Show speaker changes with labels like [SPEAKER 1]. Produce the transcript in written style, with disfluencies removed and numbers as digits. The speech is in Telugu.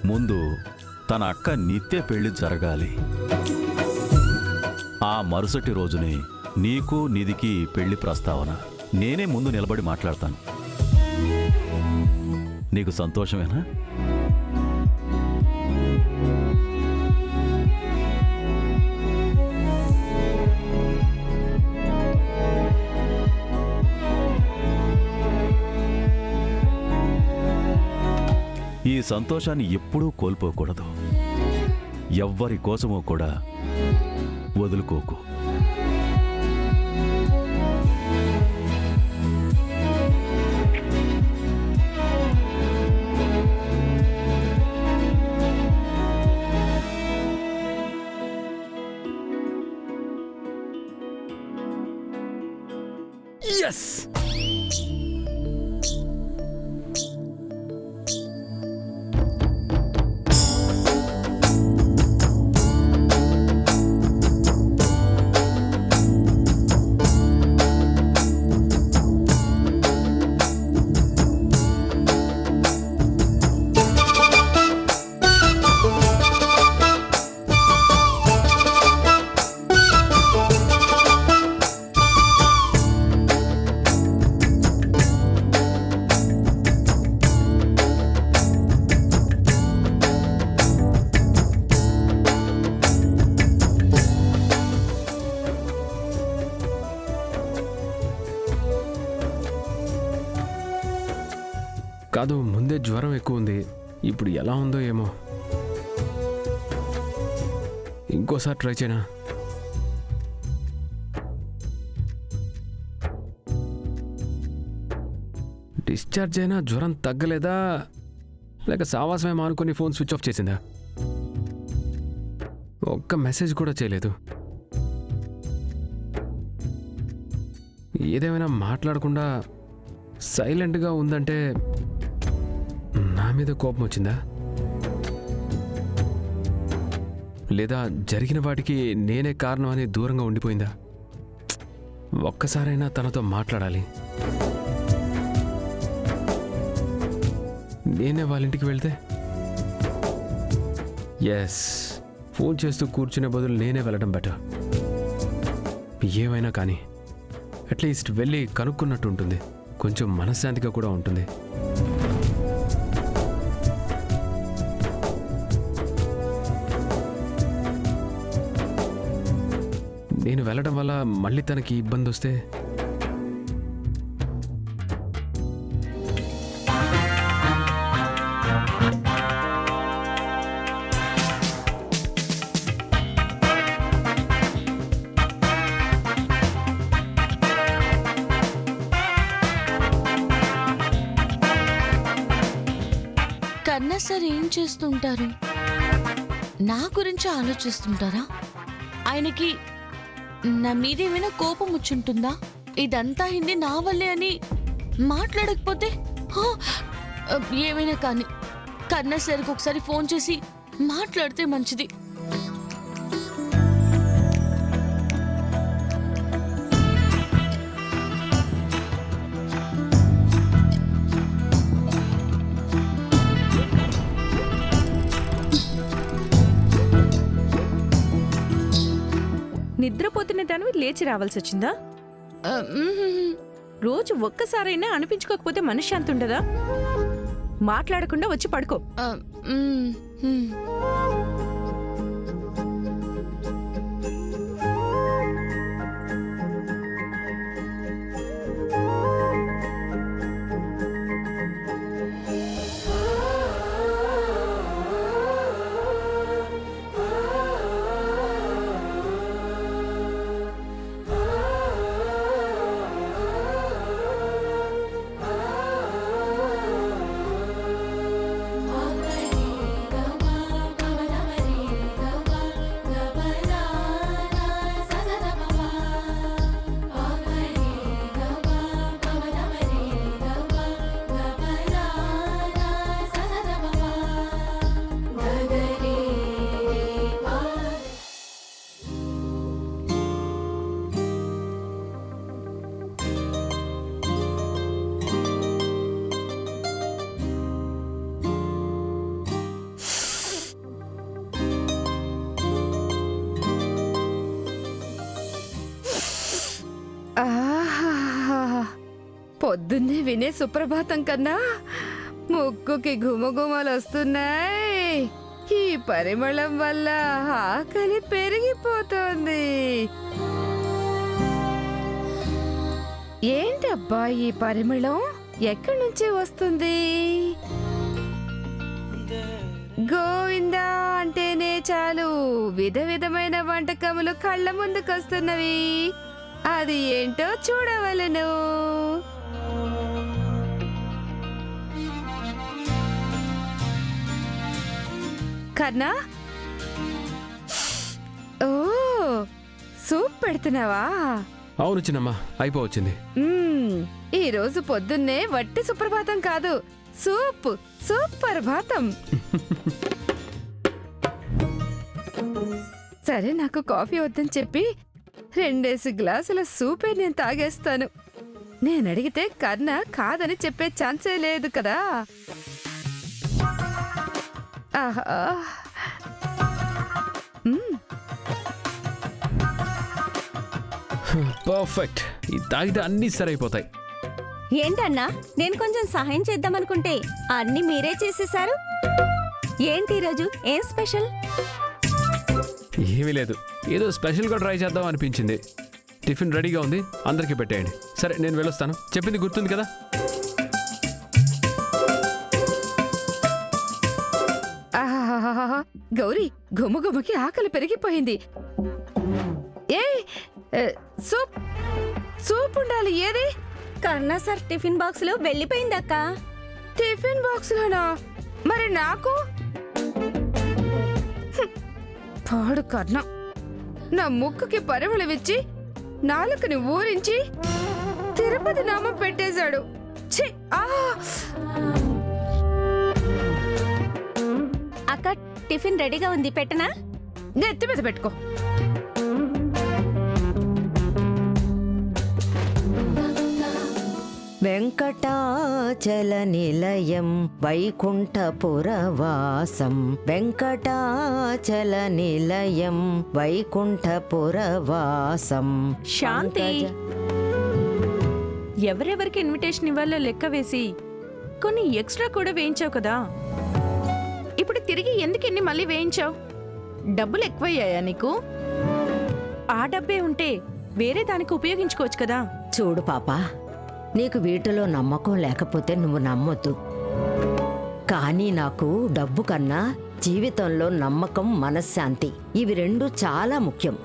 [SPEAKER 1] ముందు తన అక్క నిత్య పెళ్లి జరగాలి. ఆ మరుసటి రోజునే నీకు నిధికి పెళ్లి ప్రస్తావన నేనే ముందు నిలబడి మాట్లాడతాను. నీకు సంతోషమేనా? ఈ సంతోషాన్ని ఎప్పుడూ కోల్పోకూడదు. ఎవ్వరి కోసమో కూడా వదులుకోకు.
[SPEAKER 2] ఎస్, కాదు, ముందే జ్వరం ఎక్కువ ఉంది. ఇప్పుడు ఎలా ఉందో ఏమో. ఇంకోసారి ట్రై చేయనా? డిశ్చార్జ్ అయినా జ్వరం తగ్గలేదా, లేక సావాసమే మానుకొని ఫోన్ స్విచ్ ఆఫ్ చేసిందా? ఒక్క మెసేజ్ కూడా చేయలేదు. ఏదేమైనా మాట్లాడకుండా సైలెంట్గా ఉందంటే నా మీద కోపం వచ్చిందా, లేదా జరిగిన వాటికి నేనే కారణం అని దూరంగా ఉండిపోయిందా? ఒక్కసారైనా తనతో మాట్లాడాలి. నేనే వాళ్ళ ఇంటికి వెళ్తే, ఎస్, ఫోన్ చేస్తూ కూర్చునే బదులు నేనే వెళ్ళడం బెటర్. ఏమైనా కానీ అట్లీస్ట్ వెళ్ళి కనుక్కున్నట్టు ఉంటుంది, కొంచెం మనశ్శాంతిగా కూడా ఉంటుంది. నేను వెళ్ళడం వల్ల మళ్ళీ తనకి ఇబ్బంది వస్తే,
[SPEAKER 3] కన్నా సార్ ఏం చేస్తుంటారు? నా గురించి ఆలోచిస్తుంటారా? ఆయనకి నా మీదేమైనా కోపం వచ్చుంటుందా? ఇదంతా హిందీ నా వల్లే అని మాట్లాడకపోతే ఏమైనా కానీ కన్నా సార్కి ఒకసారి ఫోన్ చేసి మాట్లాడితే మంచిది.
[SPEAKER 4] నిద్రపోతున్న దానివి లేచి రావాల్సి వచ్చిందా? రోజు ఒక్కసారైనా అనిపించుకోకపోతే మనశ్శాంతి ఉండదా? మాట్లాడకుండా వచ్చి పడుకో. వినే సుప్రభాతం కన్నా ముక్కుకి ఘుమఘుమలు వస్తున్నాయి. ఈ పరిమళం వల్ల ఆకలి పెరిగిపోతోంది. ఏంటబ్బా ఈ పరిమళం ఎక్కడి నుంచి వస్తుంది? గోవిందా అంటేనే చాలు విధ విధమైన వంటకములు కళ్ళ ముందుకొస్తున్నవి. అది ఏంటో చూడవలెను. కర్ణా, ఓ సూప్ పెడుతున్నావా?
[SPEAKER 2] అవును చిన్నమ్మ, అయిపోవచ్చింది.
[SPEAKER 4] ఈ రోజు పొద్దున్నే వట్టి సుప్రభాతం కాదు, సూప్ సూపర్ భాతం. సరే, నాకు కాఫీ వద్దని చెప్పి 2 గ్లాసుల సూపే నేను తాగేస్తాను. నేను అడిగితే కర్ణ కాదని చెప్పే ఛాన్సే లేదు కదా. ఆహా.
[SPEAKER 2] పర్ఫెక్ట్. ఇది తాగితే అన్నీ సరైపోతాయి.
[SPEAKER 5] ఏంటన్నా, నేను కొంచెం సహాయం చేద్దామనుకుంటే అన్ని మీరే చేసేశారు. ఏంటి ఈరోజు ఏం స్పెషల్?
[SPEAKER 2] ఏమీ లేదు, ఏదో స్పెషల్గా ట్రై చేద్దాం అనిపించింది. టిఫిన్ రెడీగా ఉంది, అందరికీ పెట్టేయండి. సరే, నేను వెళ్ళొస్తాను. చెప్పింది గుర్తుంది కదా?
[SPEAKER 4] ఆహాహాహా. గౌరీ, గుమ్మగుమ్మకి ఆకలి పెరిగిపోయింది. ఏ సూప్ సూప్ ఉండాలి. ఏది?
[SPEAKER 5] కర్ణా సార్ టిఫిన్ బాక్స్ లో వెళ్ళిపోయిందక్క.
[SPEAKER 4] టిఫిన్ బాక్స్ లోనా? మరి నాకు? పాడు కర్ణ, నా ముక్కుకి పరిమళమిచ్చి నాలుకని ఊరించి తిరుపతి నామం పెట్టేశాడు. ఛీ! ఆ!
[SPEAKER 5] అక్క, టిఫిన్ రెడీగా ఉంది, పెట్టనా?
[SPEAKER 4] నెత్తి మీద పెట్టుకో.
[SPEAKER 6] వెంకటాచల నిలయం వైకుంఠపురవాసం, వెంకటాచల నిలయం వైకుంఠపురవాసం.
[SPEAKER 4] శాంతి, ఎవరెవరికి ఇన్విటేషన్ ఇవ్వాలో లెక్క వేసి కొన్ని ఎక్స్ట్రా కూడా వేయించావు కదా. ఇప్పుడు తిరిగి ఎందుకు ఎన్ని మళ్ళీ వేయించావు? డబ్బులు ఎక్కువయ్యాయా నీకు? ఆ డబ్బే ఉంటే వేరే దానికి ఉపయోగించుకోవచ్చు కదా.
[SPEAKER 6] చూడు పాపా, నీకు వీటిలో నమ్మకం లేకపోతే నువ్వు నమ్మొద్దు. కానీ నాకు డబ్బు కన్నా జీవితంలో నమ్మకం, మనశ్శాంతి, ఇవి 2 చాలా ముఖ్యం.